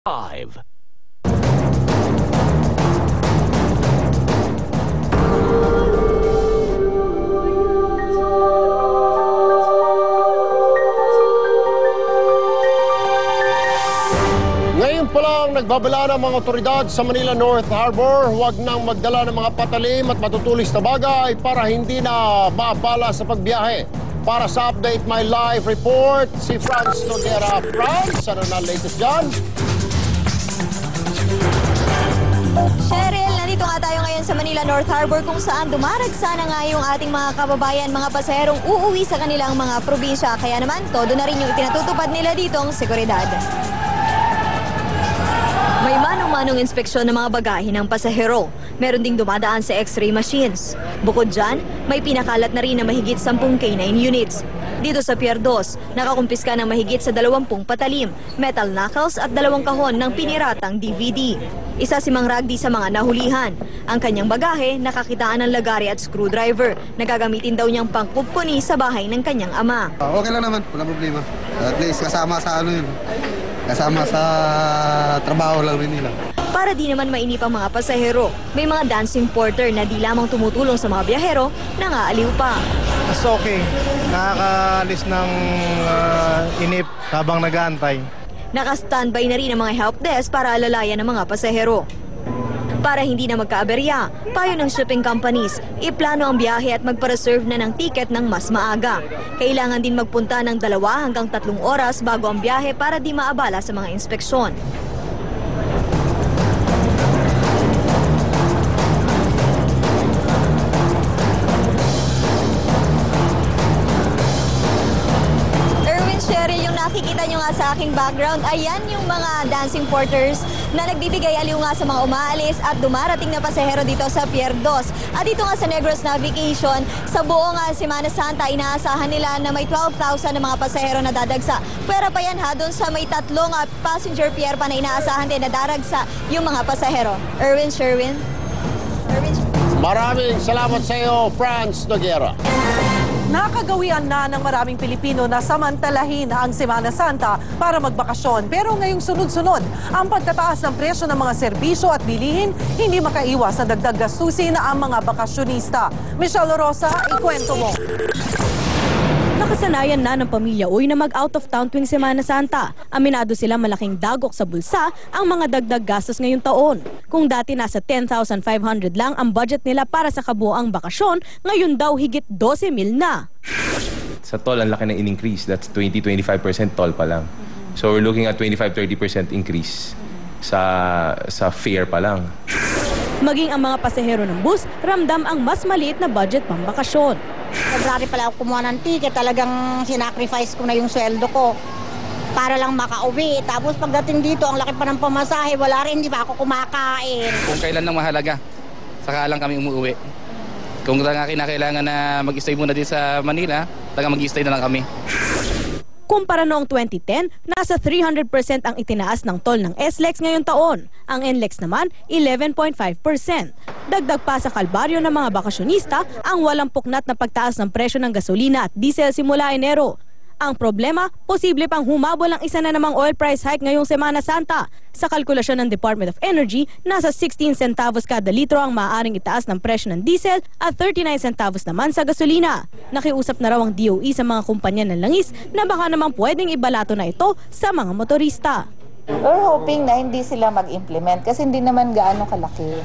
5. Ngayon pa lang nagbabala ng mga otoridad sa Manila North Harbor, huwag nang magdala ng mga patalim at matutulis na bagay para hindi na maabala sa pagbiyahe. Para sa Update My Life report, si Franz Noguera. Franz, ano na latest dyan? Cheryl, nandito nga tayo ngayon sa Manila North Harbor kung saan dumaragsa na nga yung ating mga kababayan, mga pasaherong uuwi sa kanilang mga probinsya. Kaya naman, todo na rin yung itinatutupad nila ditong seguridad. May manong-manong inspeksyon ng mga bagahe ng pasahero. Meron ding dumadaan sa x-ray machines. Bukod dyan, may pinakalat na rin na mahigit 10 K9 units. Dito sa Pier 2, nakakumpiska ng mahigit sa 20 patalim, metal knuckles at 2 kahon ng piniratang DVD. Isa si Mang Ragdi sa mga nahulihan. Ang kanyang bagahe, nakakitaan ng lagari at screwdriver na gagamitin daw niyang pangkupkuni sa bahay ng kanyang ama. Okay lang naman, wala problema. At least kasama sa ano yun. Kasama sa trabaho lang rin nila. Para di naman mainip ang mga pasahero, may mga dancing porter na di lamang tumutulong sa mga biyahero, nangaaliw pa. Mas okay. Nakakaalis ng inip habang nag-aantay. Naka-standby na rin ang mga help desk para alalayan ng mga pasahero. Para hindi na magkaaberya, payo ng shipping companies, iplano ang biyahe at magpa-reserve na ng ticket ng mas maaga. Kailangan din magpunta ng 2 hanggang 3 oras bago ang biyahe para di maabala sa mga inspeksyon. Cheryl, yung nakikita nyo nga sa aking background, ayan yung mga dancing porters na nagbibigay aliw nga sa mga umaalis at dumarating na pasahero dito sa Pier 2. At dito nga sa Negros Navigation, sa buong Semana Santa, inaasahan nila na may 12,000 na mga pasahero na dadagsa. Pwera pa yan ha, dun sa may 3 passenger pier pa na inaasahan din na daragsa yung mga pasahero. Sherwin? Maraming salamat sa iyo, Franz Noguera. Nakagawian na ng maraming Pilipino na samantalahin ang Semana Santa para magbakasyon. Pero ngayong sunod-sunod, ang pagtataas ng presyo ng mga serbisyo at bilihin, hindi makaiwas na dagdag gastusin ang mga bakasyonista. Michelle Rosa, ikwento mo. Nakasanayan na ng pamilya Uy na mag-out of town tuwing Semana Santa. Aminado sila malaking dagok sa bulsa ang mga dagdag gastos ngayong taon. Kung dati nasa 10,500 lang ang budget nila para sa kabuoang bakasyon, ngayon daw higit 12,000 na. Sa toll, ang laki ng in-increase. That's 20-25% toll pa lang. So we're looking at 25-30% increase sa fare pa lang. Maging ang mga pasahero ng bus, ramdam ang mas maliit na budget pang bakasyon. February pala ako kumuha ng ticket, talagang sinacrifice ko na yung sweldo ko para lang makauwi. Tapos pagdating dito, ang laki pa ng pamasahe, wala rin, hindi pa ako kumakain. Kung kailan lang mahalaga, saka lang kami umuwi. Kung kinakailangan na mag-stay muna din sa Manila, mag-stay na lang kami. Kumpara noong 2010, nasa 300% ang itinaas ng toll ng SLEX ngayong taon. Ang NLEX naman, 11.5%. Dagdag pa sa kalbaryo ng mga bakasyonista ang walang puknat na pagtaas ng presyo ng gasolina at diesel simula Enero. Ang problema, posible pang humabol ang isa na namang oil price hike ngayong Semana Santa. Sa kalkulasyon ng Department of Energy, nasa 16 centavos kada litro ang maaaring itaas ng presyo ng diesel at 39 centavos naman sa gasolina. Nakiusap na raw ang DOE sa mga kumpanya ng langis na baka naman pwedeng ibalato na ito sa mga motorista. We're hoping na hindi sila mag-implement kasi hindi naman gaano kalaki.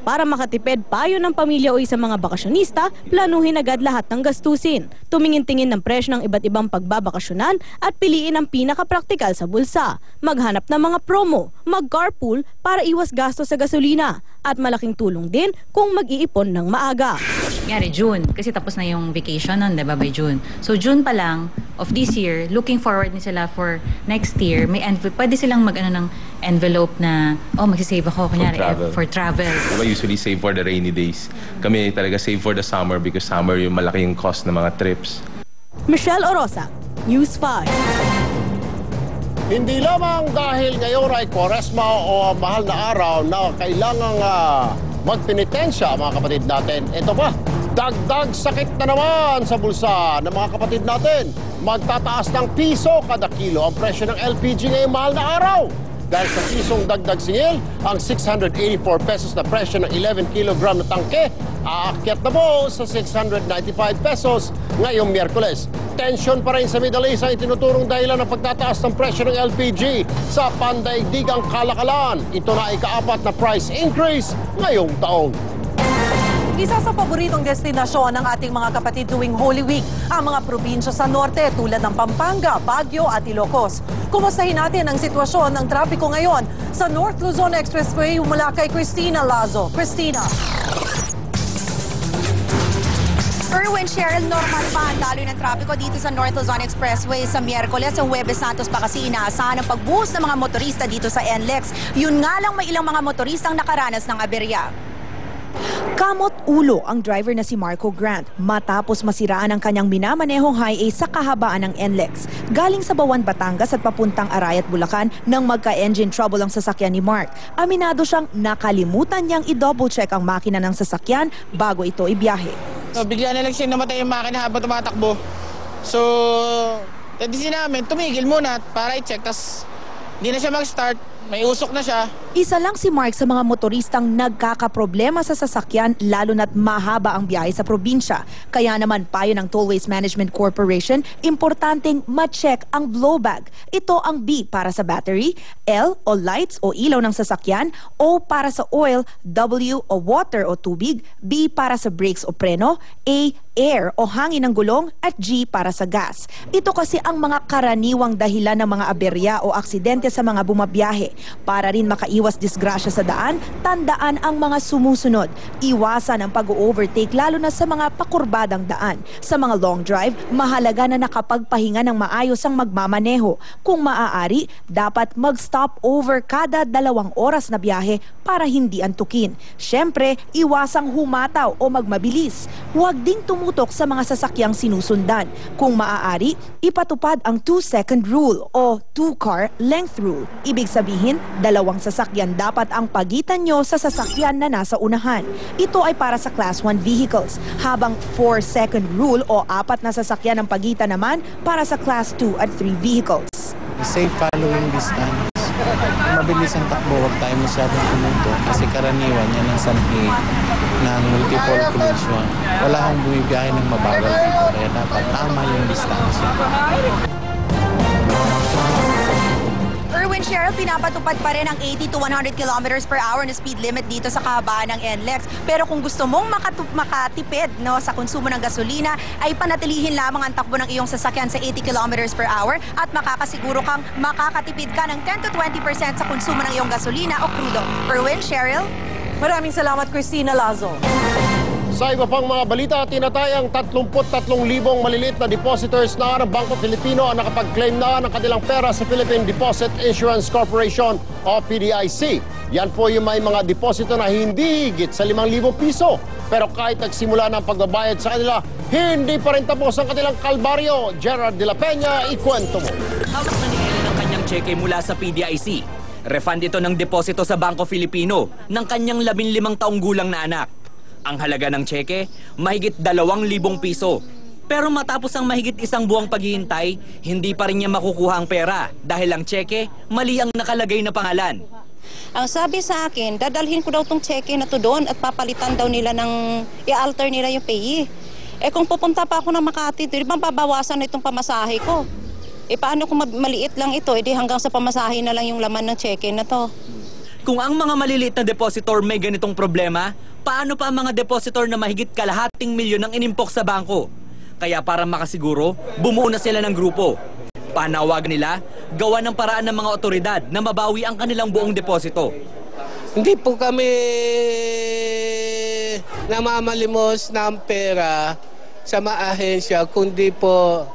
Para makatipid, payo ng pamilya Uy sa mga bakasyonista, planuhin agad lahat ng gastusin. Tumingin-tingin ng presyo ng iba't ibang pagbabakasyonan at piliin ang pinaka-praktikal sa bulsa. Maghanap ng mga promo, mag-carpool para iwas gasto sa gasolina. At malaking tulong din kung mag-iipon ng maaga. Ngayari June, kasi tapos na yung vacation nun, diba, by June. So June pa lang of this year, looking forward na sila for next year, may pwede silang mag-ano ng envelope na, magsisave ako, kunyari, for travel. Diba usually save for the rainy days. Kami talaga save for the summer because summer yung malaki yung cost ng mga trips. Michelle Orosa, News 5. Hindi lamang dahil ngayon ay Kwaresma o mahal na araw na kailangang magpenitensya mga kapatid natin. Ito pa, dagdag sakit na naman sa bulsa ng mga kapatid natin. Magtataas ng piso kada kilo ang presyo ng LPG ngayong mahal na araw. Dahil sa pisong dagdag singil, ang 684 pesos na presyo ng 11 kilogram na tangke aakyat na po sa 695 pesos ngayong Miyerkules. Tension pa rin sa Middle East ang itinuturong dahilan ng pagtataas ng presyo ng LPG sa pandaigdigang kalakalan. Ito na ika-4 na price increase ngayong taon. Isa sa paboritong destinasyon ng ating mga kapatid tuwing Holy Week, ang mga probinsya sa norte tulad ng Pampanga, Baguio at Ilocos. Kumustahin natin ang sitwasyon ng trapiko ngayon sa North Luzon Expressway mula kay Christina Lazo. Christina. Erwin, Cheryl, normal pa ang daloy ng trapiko dito sa North Luzon Expressway sa Miyerkules sa Huwebes Santos pa kasi inaasahan ang pagbuhos ng mga motorista dito sa NLEX. Yun nga lang may ilang mga motoristang nakaranas ng aberya. Kamot ulo ang driver na si Marco Grant matapos masiraan ang kanyang minamanehong high-A sa kahabaan ng NLEX. Galing sa Bawan, Batangas at papuntang Arayat, Bulacan nang magka-engine trouble ang sasakyan ni Mark. Aminado siyang nakalimutan niyang i-double check ang makina ng sasakyan bago ito ibiyahe. So, bigla na lang siya namatay yung makina habang tumatakbo. So, decision namin, tumigil muna para i-check. Tapos, hindi na siya mag-start. May usok na siya. Isa lang si Mark sa mga motoristang nagkakaproblema sa sasakyan lalo na't mahaba ang biyahe sa probinsya. Kaya naman payo ng Tollways Management Corporation, importanteng ma-check ang blowbag. Ito ang B para sa battery, L o lights o ilaw ng sasakyan, O para sa oil, W o water o tubig, B para sa brakes o preno, A air o hangin ng gulong at G para sa gas. Ito kasi ang mga karaniwang dahilan ng mga aberya o aksidente sa mga bumabiyahe. Para rin makaiwas disgrasya sa daan, tandaan ang mga sumusunod. Iwasan ang pag-overtake lalo na sa mga pakurbadang daan. Sa mga long drive, mahalaga na nakapagpahinga ng maayos ang magmamaneho. Kung maaari, dapat mag-stop over kada 2 oras na biyahe para hindi antukin. Siyempre, iwasang humataw o magmabilis. Huwag ding tumutok sa mga sasakyang sinusundan. Kung maaari, ipatupad ang 2-second rule o 2-car length rule. Ibig sabihin, 2 sasakyan dapat ang pagitan nyo sa sasakyan na nasa unahan. Ito ay para sa Class 1 vehicles, habang 4-second rule o 4 na sasakyan ang pagitan naman para sa Class 2 at 3 vehicles. Safe following distance. Mabilis ang takbo, huwag tayo masyadong tumutok kasi karaniwan yan ang sanhi ng multiple collision. Wala akong bumibiyahe ng mabagal dito, kaya dapat tama yung distansya. Erwin, Cheryl, pinapatupad pa rin ang 80 to 100 kilometers per hour na speed limit dito sa kahabaan ng NLEX. Pero kung gusto mong makatipid sa konsumo ng gasolina, ay panatilihin lamang ang takbo ng iyong sasakyan sa 80 kilometers per hour at makakasiguro kang makakatipid ka ng 10 to 20% sa konsumo ng iyong gasolina o crudo. Erwin, Cheryl? Maraming salamat, Christina Lazo. Sa iba pang mga balita, tinatayang 33,000 maliliit na depositors na ng Bangko Pilipino ang nakapag-claim na ng kanilang pera sa Philippine Deposit Insurance Corporation o PDIC. Yan po yung may mga deposito na hindi higit sa 5,000 piso. Pero kahit nagsimula ng pagbabayad sa kanila, hindi pa rin tapos ang kanilang kalbaryo. Gerard de la Peña, ikwento mo. Hawak na ni Ellen ang kanyang cheque mula sa PDIC. Refund ito ng deposito sa Bangko Filipino ng kanyang 15 taong gulang na anak. Ang halaga ng cheque, mahigit 2,000 piso. Pero matapos ang mahigit 1 buwang paghihintay, hindi pa rin niya makukuha ang pera dahil ang cheque, mali ang nakalagay na pangalan. Ang sabi sa akin, dadalhin ko daw tong cheque na to doon at papalitan daw nila ng, i-alter nila yung payee. Eh kung pupunta pa ako ng Makati, di ba babawasan na itong pamasahe ko? Eh paano kung maliit lang ito, edi hanggang sa pamasahe na lang yung laman ng cheque na to. Kung ang mga maliliit na depositor may ganitong problema, paano pa ang mga depositor na mahigit kalahating milyon ang inimpok sa bangko? Kaya para makasiguro, bumuo na sila ng grupo. Panawag nila, gawa ng paraan ng mga otoridad na mabawi ang kanilang buong deposito. Hindi po kami namamalimos ng pera sa mga ahensya, kundi po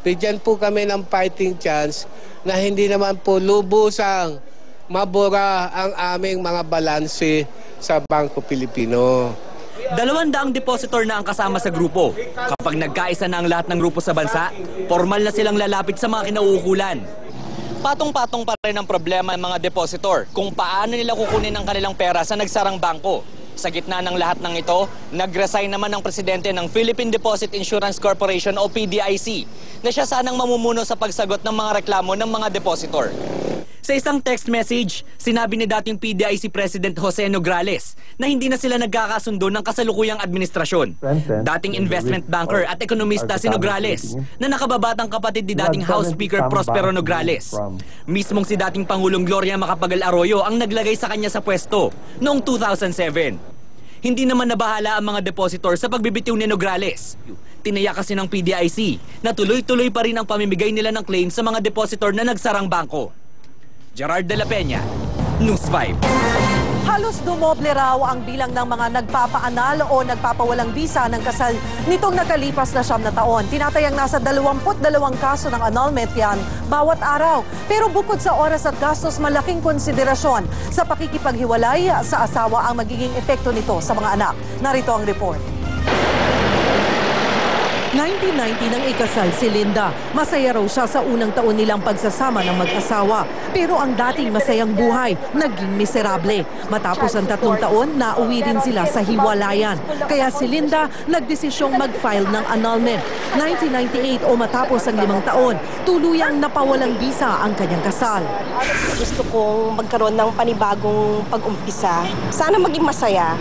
bigyan po kami ng fighting chance na hindi naman po lubusang mabura ang aming mga balanse sa Bangko Pilipino. 200 depositor na ang kasama sa grupo. Kapag nagkaisa na ang lahat ng grupo sa bansa, formal na silang lalapit sa mga kinauukulan. Patong-patong pa rin ang problema ng mga depositor kung paano nila kukunin ang kanilang pera sa nagsarang bangko. Sa gitna ng lahat ng ito, nag-resign naman ang presidente ng Philippine Deposit Insurance Corporation o PDIC na siya sanang mamumuno sa pagsagot ng mga reklamo ng mga depositor. Sa isang text message, sinabi ni dating PDIC President Jose Nograles na hindi na sila nagkakasundo ng kasalukuyang administrasyon. Dating investment banker at ekonomista si Nograles na nakababatang kapatid ni dating House Speaker Prospero Nograles. Mismong si dating Pangulong Gloria Macapagal Arroyo ang naglagay sa kanya sa pwesto noong 2007. Hindi naman nabahala ang mga depositor sa pagbibitiw ni Nograles. Tinayak kasi ng PDIC na tuloy-tuloy pa rin ang pamimigay nila ng claim sa mga depositor na nagsarang bangko. Gerard de la Peña, News 5. Halos dumoble raw ang bilang ng mga nagpapaanal o nagpapawalang bisa ng kasal nitong nakalipas na 9 na taon. Tinatayang nasa 22 kaso ng annulment yan bawat araw. Pero bukod sa oras at gastos, malaking konsiderasyon sa pakikipaghiwalay sa asawa ang magiging epekto nito sa mga anak. Narito ang report. 1990 nang ikasal si Linda. Masaya raw siya sa unang taon nilang pagsasama ng mag-asawa. Pero ang dating masayang buhay, naging miserable. Matapos ang 3 taon, nauwi rin sila sa hiwalayan. Kaya si Linda nagdesisyong mag-file ng annulment. 1998 o matapos ang 5 taon, tuluyang napawalang bisa ang kanyang kasal. Gusto kong magkaroon ng panibagong pag-umpisa. Sana maging masaya.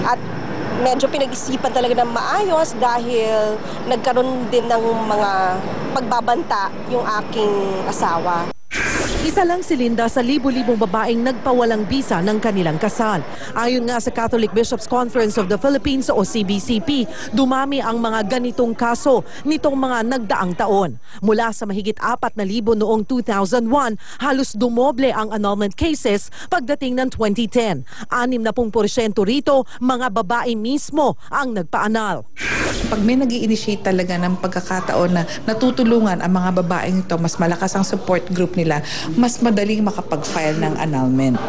At medyo pinag-isipan talaga ng maayos dahil nagkaroon din ng mga pagbabanta yung aking asawa. Isa lang si Linda sa libo-libong babaeng nagpawalang bisa ng kanilang kasal. Ayon nga sa Catholic Bishops Conference of the Philippines o CBCP, dumami ang mga ganitong kaso nitong mga nagdaang taon. Mula sa mahigit 4,000 noong 2001, halos dumoble ang annulment cases pagdating ng 2010. 60% rito, mga babae mismo ang nagpaanal. Pag may nag-i-initiate talaga ng pagkakataon na natutulungan ang mga babaeng ito, mas malakas ang support group nila, mas madaling makapag-file ng annulment.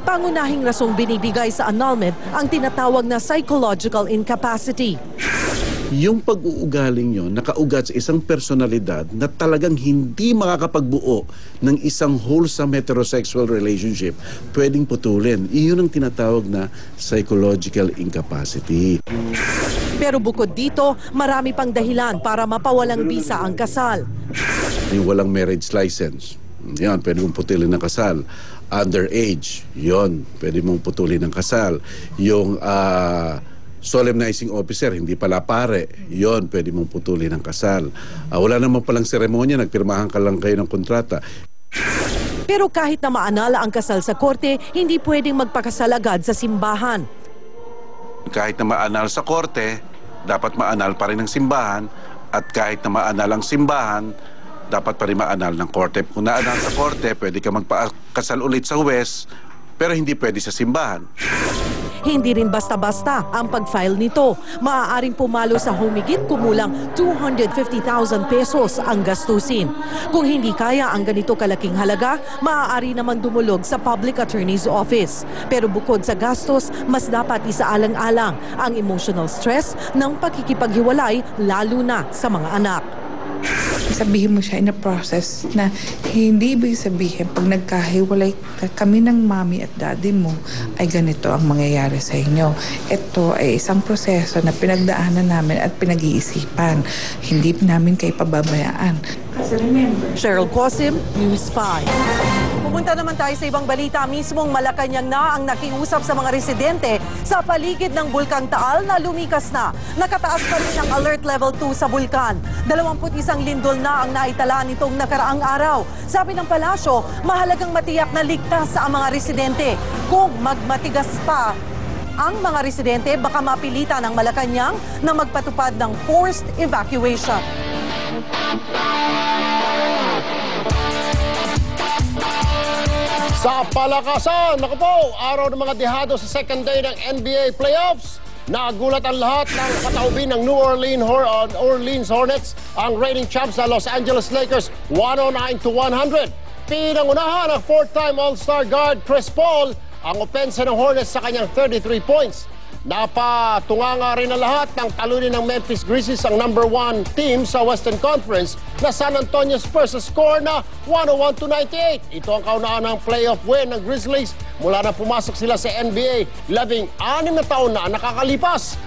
Pangunahing rasong binibigay sa annulment ang tinatawag na psychological incapacity. Yung pag-uugaling yun, nakaugat sa isang personalidad na talagang hindi makakapagbuo ng isang wholesome heterosexual relationship, pwedeng putulin. Iyon ang tinatawag na psychological incapacity. Pero bukod dito, marami pang dahilan para mapawalang bisa ang kasal. Yung walang marriage license, yan, pwede mong putulin ng kasal. Underage, yon, pwede mong putulin ng kasal. Yung solemnizing officer, hindi pala pare, yon, pwede mong putulin ng kasal. Wala naman palang seremonya, nagpirmahan ka lang kayo ng kontrata. Pero kahit na maanala ang kasal sa korte, hindi pwedeng magpakasal agad sa simbahan. Kahit na maanal sa korte, dapat maanal pa rin ng simbahan, at kahit na maanal ang simbahan, dapat pa rin maanal ng korte. Kung naanal sa korte, pwede ka magpakasal ulit sa huwes, pero hindi pwede sa simbahan. Hindi rin basta-basta ang pag-file nito. Maaaring pumalo sa humigit kumulang 250,000 pesos ang gastusin. Kung hindi kaya ang ganito kalaking halaga, maaari naman dumulog sa Public Attorney's Office. Pero bukod sa gastos, mas dapat isaalang-alang ang emotional stress ng pakikipaghiwalay, lalo na sa mga anak. Sabihin mo siya in a process na hindi ibig sabihin pag nagkahiwalay kami ng mami at daddy mo ay ganito ang mangyayari sa inyo. Ito ay isang proseso na pinagdaanan namin at pinag-iisipan. Hindi namin kayo pababayaan. Kasi remember, Cheryl Cosim, News 5. Pumunta naman tayo sa ibang balita. Mismong Malacanang na ang nakiusap sa mga residente sa paligid ng Bulkang Taal na lumikas na. Nakataas pa rin ang alert level 2 sa bulkan. 21 lindol na ang naitala nitong nakaraang araw. Sabi ng palasyo, mahalagang matiyak na ligtas sa mga residente. Kung magmatigas pa ang mga residente, baka mapilitan ng Malacanang na magpatupad ng forced evacuation. Sa palakasan, naku po, araw ng mga dehado sa second day ng NBA playoffs. Nagulat ang lahat ng kataubin ng New Orleans Hornets, ang reigning champs na Los Angeles Lakers, 109-100. Pinangunahan ng fourth-time All-Star guard Chris Paul ang opensa ng Hornets sa kanyang 33 points. Napatunganga rin ang lahat ng talunin ng Memphis Grizzlies, ang number 1 team sa Western Conference, na San Antonio Spurs sa score na 101-98. Ito ang kauna-unahang playoff win ng Grizzlies mula na pumasok sila sa NBA 16 na taon na nakakalipas.